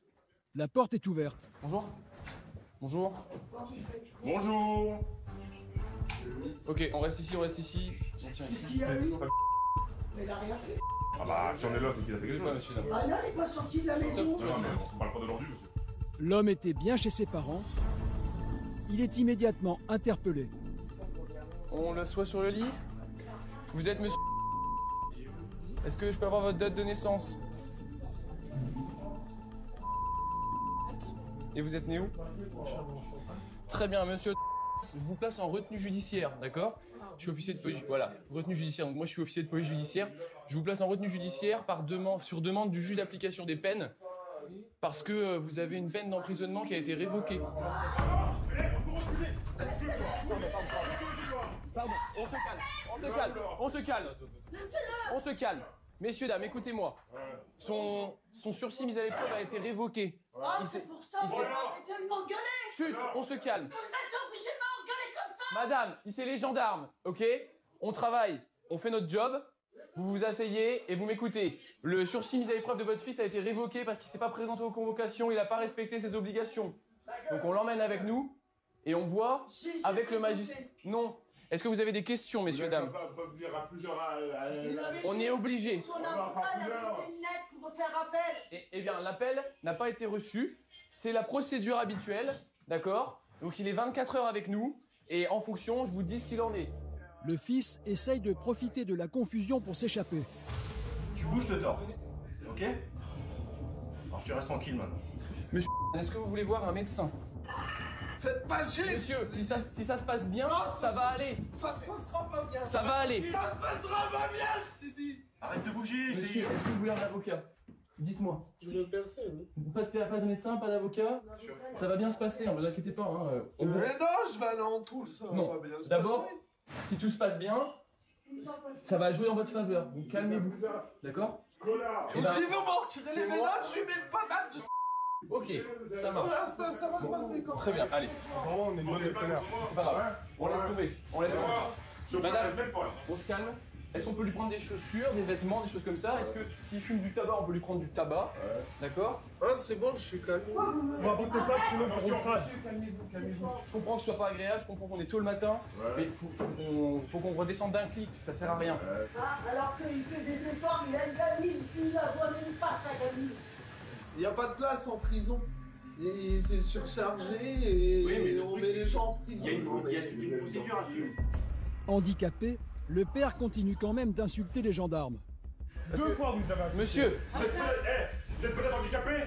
la porte est ouverte. Bonjour. Bonjour. Bonjour. Ok, on reste ici. On tient ici. Qu'est-ce qu'il y a eu? Mais il a rien fait. Ah bah, si on est là, c'est qu'il a fait quelque chose. Ah non, il n'est pas sorti de la maison. On parle pas d'aujourd'hui, monsieur. L'homme était bien chez ses parents. Il est immédiatement interpellé. On l'assoit sur le lit. Vous êtes monsieur... Est-ce que je peux avoir votre date de naissance? Et vous êtes né où? Très bien, monsieur. Je vous place en retenue judiciaire, d'accord? Je suis officier de police, voilà, retenue judiciaire. Donc moi, je suis officier de police judiciaire. Je vous place en retenue judiciaire sur demande du juge d'application des peines, parce que vous avez une peine d'emprisonnement qui a été révoquée. Pardon, on se calme. Messieurs, dames, écoutez-moi. Son sursis mis à l'épreuve a été révoqué. C'est pour ça, vous arrêtez de m'engueuler. Chut, on se calme. Vous êtes obligé de m'engueuler comme ça. Madame, ici les gendarmes, ok? On travaille, on fait notre job. Vous vous asseyez et vous m'écoutez. Le sursis mis à l'épreuve de votre fils a été révoqué parce qu'il ne s'est pas présenté aux convocations, il n'a pas respecté ses obligations. Donc on l'emmène avec nous et on voit avec le magistrat. Non. Est-ce que vous avez des questions, messieurs, dames? On est obligé. Son avocat a fait une lettre pour faire appel. Eh bien, l'appel n'a pas été reçu. C'est la procédure habituelle, d'accord? Donc il est 24 heures avec nous et en fonction, je vous dis ce qu'il en est. Le fils essaye de profiter de la confusion pour s'échapper. Tu bouges le tort, ok? Alors tu restes tranquille maintenant. Monsieur, est-ce que vous voulez voir un médecin? Faites pas chier. Monsieur, si ça se passe bien, ça va aller. Ça se passera pas bien. Ça va aller. Ça se passera pas bien, je t'ai dit. Arrête de bouger, je t'ai dit. Monsieur, est-ce que vous voulez un avocat? Dites-moi. Je veux personne. Pas de médecin, pas d'avocat? Ça va bien se passer, ne vous inquiétez pas. Hein. Mais non, je vais aller en Toul, ça non. va bien se D'abord, passer. si tout se passe bien, ça va jouer en votre faveur. Donc calmez-vous. D'accord? Tu veux m'en retirer les ménages, je lui mets pas date. Ok, ça marche. Voilà, ça va se passer quand Très bien, allez. Vraiment, on est loin des connards. C'est pas grave. On laisse tomber. On laisse tomber. Madame, on se calme. Est-ce qu'on peut lui prendre des chaussures, des vêtements, des choses comme ça? Est-ce que s'il fume du tabac, on peut lui prendre du tabac? D'accord? Ah, c'est bon, je suis calme. On va porter pas, sinon on crache. Calmez-vous. Je comprends que ce soit pas agréable, je comprends qu'on est tôt le matin, mais faut qu'on redescende d'un clic, ça sert à rien. Ah, alors qu'il fait des efforts, il a une gamine, il la voit même pas sa gamine. Il n'y a pas de place en prison. Et c'est surchargé et oui, mais on met les gens en prison. Il y a toute une procédure à suivre. Handicapé, le père continue quand même d'insulter les gendarmes. Deux fois, vous avez insulté. Monsieur, vous êtes peut-être handicapé,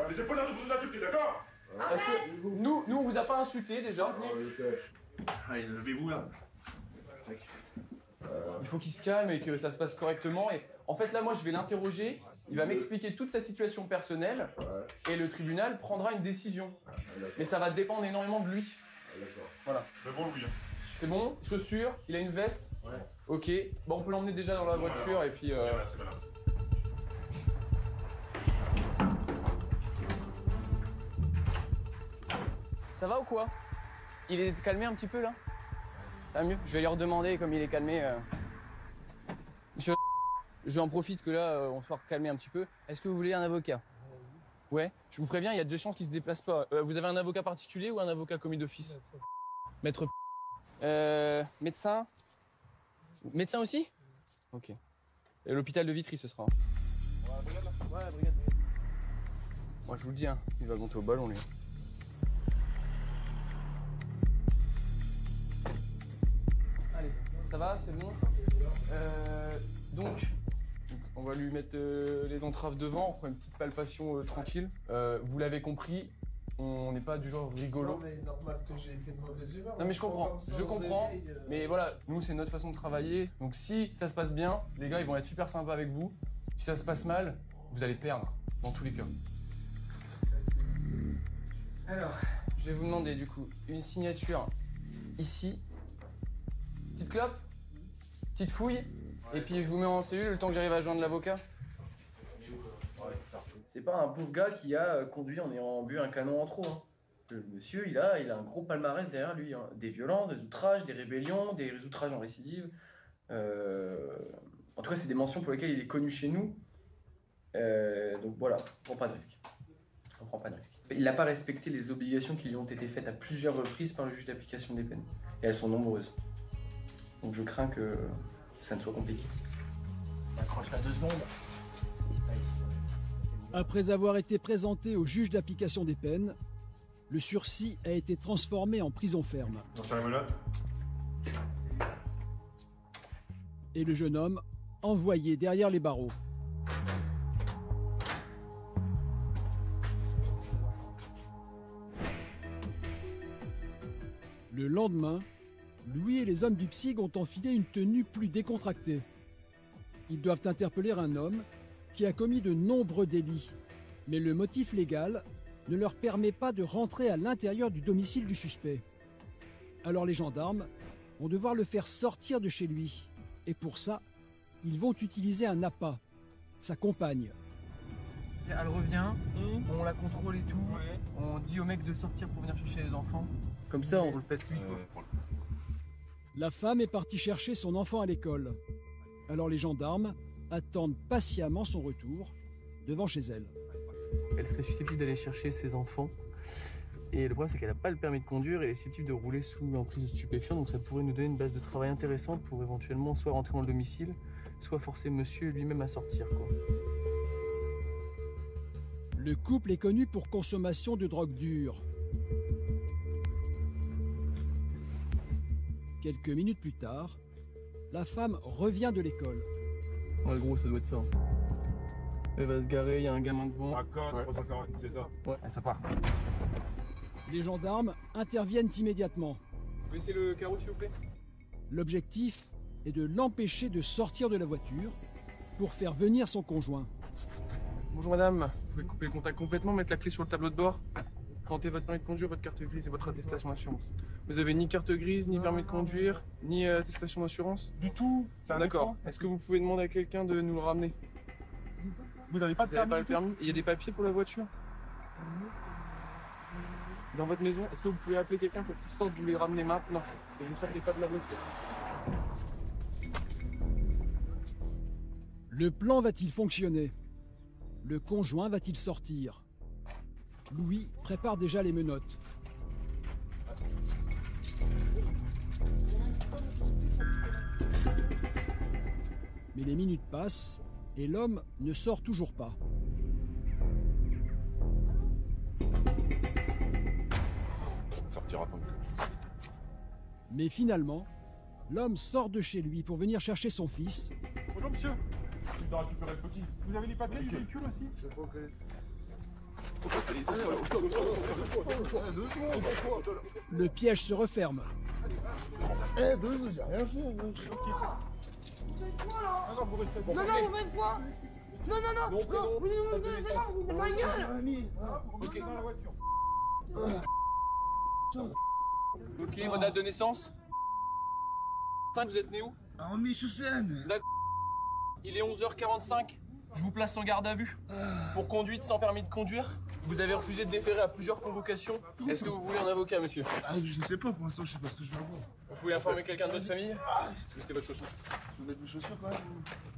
mais c'est pas là que vous nous insultez, d'accord? Est-ce que nous on vous a pas insulté déjà? Allez, levez-vous là. Il faut qu'il se calme et que ça se passe correctement. Et en fait là, moi je vais l'interroger. Il va m'expliquer toute sa situation personnelle et le tribunal prendra une décision. Mais ça va dépendre énormément de lui. Voilà. C'est bon, Louis. C'est bon? Chaussures? Il a une veste? Ouais. Ok. Bon, on peut l'emmener déjà dans la voiture et puis... Merci, madame. Ça va ou quoi? Il est calmé un petit peu là? Ça va mieux? Je vais lui redemander comme il est calmé. Monsieur, j'en profite que là on soit calmé un petit peu. Est-ce que vous voulez un avocat? Ouais. Je vous préviens, il y a 2 chances qu'il se déplace pas. Vous avez un avocat particulier ou un avocat commis d'office? Maître. Médecin? Médecin aussi? Ok. Et l'hôpital de Vitry ce sera. Ouais, brigade. Moi je vous le dis, hein, il va monter au ballon lui. Allez, ça va, c'est bon. Donc, on va lui mettre les entraves devant, on fera une petite palpation tranquille. Vous l'avez compris, on n'est pas du genre rigolo. Non mais normal que j'ai été de mauvaise humeur. Non mais je comprends, mais voilà, nous c'est notre façon de travailler. Donc si ça se passe bien, les gars ils vont être super sympas avec vous. Si ça se passe mal, vous allez perdre, dans tous les cas. Alors, je vais vous demander du coup une signature ici. Petite clope, petite fouille, et puis je vous mets en cellule le temps que j'arrive à joindre l'avocat. C'est pas un pauvre gars qui a conduit en ayant bu un canon en trop. Hein. Le monsieur, il a un gros palmarès derrière lui. Hein. Des violences, des outrages, des rébellions, des outrages en récidive. En tout cas, c'est des mentions pour lesquelles il est connu chez nous. Donc voilà, on prend pas de risque. On prend pas de risque. Il n'a pas respecté les obligations qui lui ont été faites à plusieurs reprises par le juge d'application des peines. Et elles sont nombreuses. Donc je crains que ça ne soit compliqué. Accroche-la 2 secondes. Après avoir été présenté au juge d'application des peines, Le sursis a été transformé en prison ferme. Et le jeune homme envoyé derrière les barreaux. Le lendemain, Louis et les hommes du PSIG ont enfilé une tenue plus décontractée. Ils doivent interpeller un homme qui a commis de nombreux délits. Mais le motif légal ne leur permet pas de rentrer à l'intérieur du domicile du suspect. Alors les gendarmes vont devoir le faire sortir de chez lui. Et pour ça, ils vont utiliser un appât, sa compagne. Elle revient, on la contrôle et tout, on dit au mec de sortir pour venir chercher les enfants. Comme ça, on le pète lui. La femme est partie chercher son enfant à l'école. Alors les gendarmes attendent patiemment son retour devant chez elle. Elle serait susceptible d'aller chercher ses enfants. Et le problème, c'est qu'elle n'a pas le permis de conduire et elle est susceptible de rouler sous l'emprise de stupéfiants. Donc ça pourrait nous donner une base de travail intéressante pour éventuellement soit rentrer dans le domicile, soit forcer monsieur lui-même à sortir, quoi. Le couple est connu pour consommation de drogue dure. Quelques minutes plus tard, la femme revient de l'école. Ouais, gros, ça doit être ça. Elle va se garer, il y a un gamin devant. C'est ça. Ouais, ça part. Les gendarmes interviennent immédiatement. Vous pouvez laisser le carreau, s'il vous plaît? L'objectif est de l'empêcher de sortir de la voiture pour faire venir son conjoint. Bonjour madame, vous pouvez couper le contact complètement, mettre la clé sur le tableau de bord. Présentez votre permis de conduire, votre carte grise et votre attestation d'assurance. Vous avez ni carte grise, ni permis de conduire, ni attestation d'assurance? Du tout. D'accord. Est-ce que vous pouvez demander à quelqu'un de nous le ramener? Vous n'avez pas de permis? Pas le permis? Il y a des papiers pour la voiture? Dans votre maison? Est-ce que vous pouvez appeler quelqu'un pour qu'il sorte, vous les ramener maintenant? Et vous ne sortez pas de la voiture. Le plan va-t-il fonctionner? Le conjoint va-t-il sortir? Louis prépare déjà les menottes. Mais les minutes passent et l'homme ne sort toujours pas. Sortira pas. Mais finalement, l'homme sort de chez lui pour venir chercher son fils. Bonjour monsieur. Il doit récupérer le petit. Vous avez les papiers du véhicule aussi? Je crois que... Le piège se referme. Eh, j'ai rien fait. Non, vous faites quoi? Non, vous me donnez ça, vous faites ma gueule. Ok. Ok, votre date de naissance? 5, vous êtes né où? À Remy-sous-Seine. D'accord. Il est 11h45. Je vous place en garde à vue. Pour conduite sans permis de conduire. Vous avez refusé de déférer à plusieurs convocations. Est-ce que vous voulez un avocat, monsieur? Je ne sais pas, pour l'instant, je sais pas ce que je vais avoir. Vous voulez informer quelqu'un de votre famille? Mettez votre chaussure. Je vais mettre mes chaussures quand même.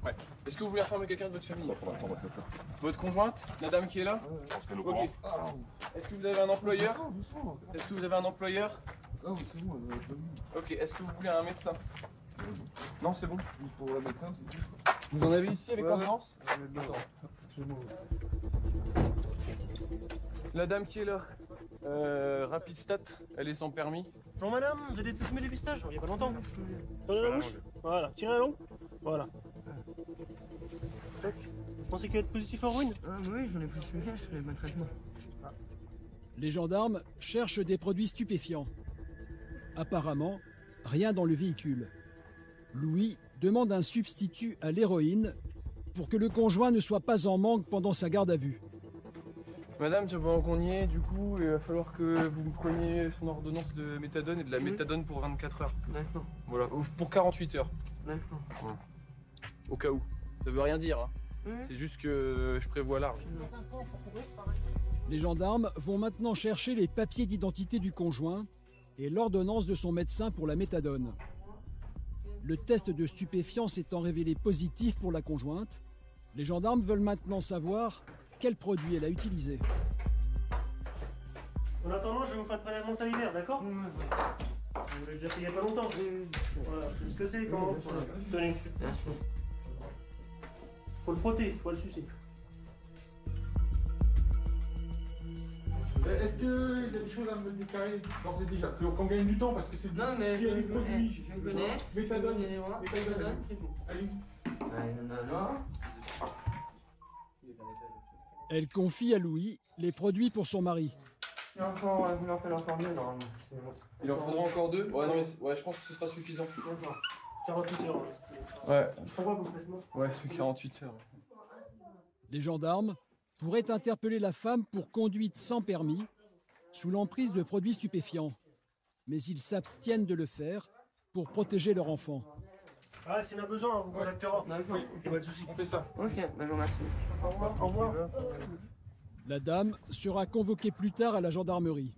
Ouais. Est-ce que vous voulez informer quelqu'un de votre famille? Votre conjointe? La dame qui est là? Ok. Est-ce que vous avez un employeur? Est-ce que vous avez un employeur? Non, c'est bon. Ok. Est-ce que vous voulez un médecin? Non, c'est bon. Pour la médecin, c'est tout. Vous en avez ici avec l'ambulance? La dame qui est là, Rapid Stat, elle est sans permis. Bonjour madame, vous avez été fumé du pistage il y a pas longtemps. Tendez la bouche. Voilà, tirez la langue. Voilà. Tac. Vous pensez qu'il va être positif en ruine? Oui, j'en ai plus fumé, je fais le traitement. Les gendarmes cherchent des produits stupéfiants. Apparemment, rien dans le véhicule. Louis demande un substitut à l'héroïne pour que le conjoint ne soit pas en manque pendant sa garde à vue. Madame, pendant qu'on y est, du coup, il va falloir que vous me preniez son ordonnance de méthadone et de la méthadone pour 24 heures. D'accord. Voilà, pour 48 heures. D'accord. Voilà. Au cas où. Ça veut rien dire, hein. C'est juste que je prévois large. Les gendarmes vont maintenant chercher les papiers d'identité du conjoint et l'ordonnance de son médecin pour la méthadone. Le test de stupéfiants s'étant révélé positif pour la conjointe, les gendarmes veulent maintenant savoir quel produit elle a utilisé. En attendant, je vais vous faire le prélèvement salivaire, d'accord? Vous l'avez déjà fait il n'y a pas longtemps. Voilà, c'est ce que c'est quand... Voilà. Tenez. Faut le frotter, faut le sucer. Est-ce qu'il y a des choses à me déclarer d'ores et déjà? Qu'on gagne du temps parce que c'est... Non, mais s'il y a des produits... je connais. Méthadone, Méthadone, c'est tout. Allez. Non. Elle confie à Louis les produits pour son mari. L'enfant, vous en faites l'enfant mieux, normalement. Il en faudra encore 2? Ouais, non, mais ouais, je pense que ce sera suffisant. 48 heures. Ouais. Pourquoi complètement? Ouais, c'est 48 heures. Les gendarmes pourraient interpeller la femme pour conduite sans permis, sous l'emprise de produits stupéfiants. Mais ils s'abstiennent de le faire pour protéger leur enfant. Ah, s'il y en a besoin, on vous contactera. D'accord. Pas de soucis. On fait ça. Ok, bah, je vous remercie. Au revoir. Au revoir. La dame sera convoquée plus tard à la gendarmerie.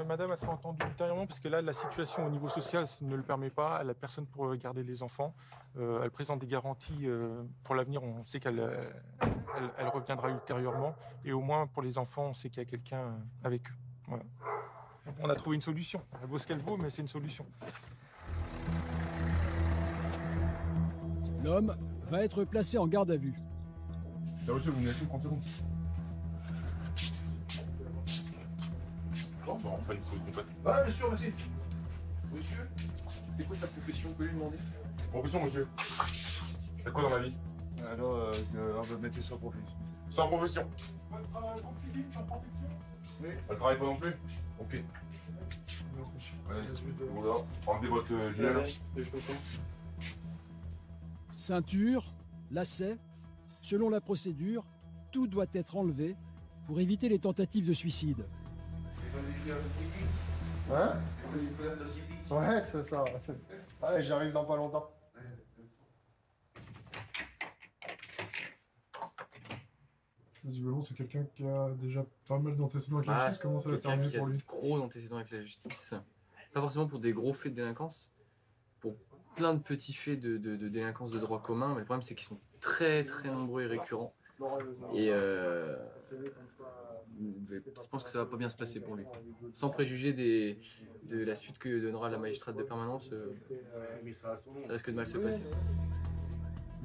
Madame, elle sera entendue ultérieurement parce que là, la situation au niveau social ne le permet pas. Elle n'a personne pour garder les enfants. Elle présente des garanties pour l'avenir. On sait qu'elle reviendra ultérieurement. Et au moins, pour les enfants, on sait qu'il y a quelqu'un avec eux. Voilà. On a trouvé une solution. Elle vaut ce qu'elle vaut, mais c'est une solution. L'homme va être placé en garde à vue. Là, monsieur, vous me laissez 30 secondes. Bon, on fait une pause complète. Ah, bien sûr, merci. Monsieur, c'est quoi sa profession? Vous pouvez lui demander? Profession, monsieur. C'est quoi dans la vie? Alors, on va mettre sans profession. Sans profession. Oui. Elle travaille pas non plus? Ok. Allez, voilà. Rendez votre gilet. Ceinture, lacets, selon la procédure, tout doit être enlevé pour éviter les tentatives de suicide. Ouais. Ouais, c'est ça. Ouais, j'arrive dans pas longtemps. Visiblement, c'est quelqu'un qui a déjà pas mal d'antécédents avec la justice. Comment ça va se terminer pour lui? Gros antécédents avec la justice. Pas forcément pour des gros faits de délinquance, pour plein de petits faits de délinquance de droit commun, mais le problème c'est qu'ils sont très très nombreux et récurrents. Et je pense que ça va pas bien se passer pour lui. Sans préjuger de la suite que donnera la magistrate de permanence, ça risque de mal se passer.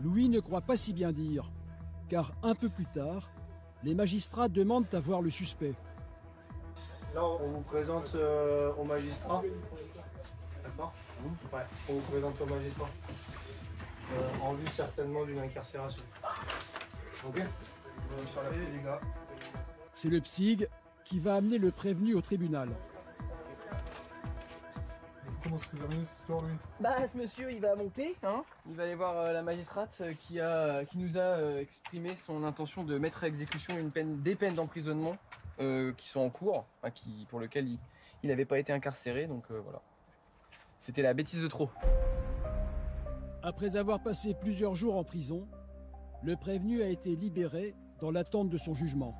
Louis ne croit pas si bien dire, car un peu plus tard, les magistrats demandent à voir le suspect. Là, on vous présente au magistrat. D'accord? Ouais, on vous présente au magistrat. En vue certainement d'une incarcération. Ok? Sur la feuille, les gars. C'est le psyg qui va amener le prévenu au tribunal. Comment ça s'est terminé cette histoire, lui? Bah, ce monsieur, il va monter, hein. Il va aller voir la magistrate qui nous a exprimé son intention de mettre à exécution des peines d'emprisonnement qui sont en cours, enfin, pour lesquelles il n'avait pas été incarcéré, donc voilà. C'était la bêtise de trop. Après avoir passé plusieurs jours en prison, le prévenu a été libéré dans l'attente de son jugement.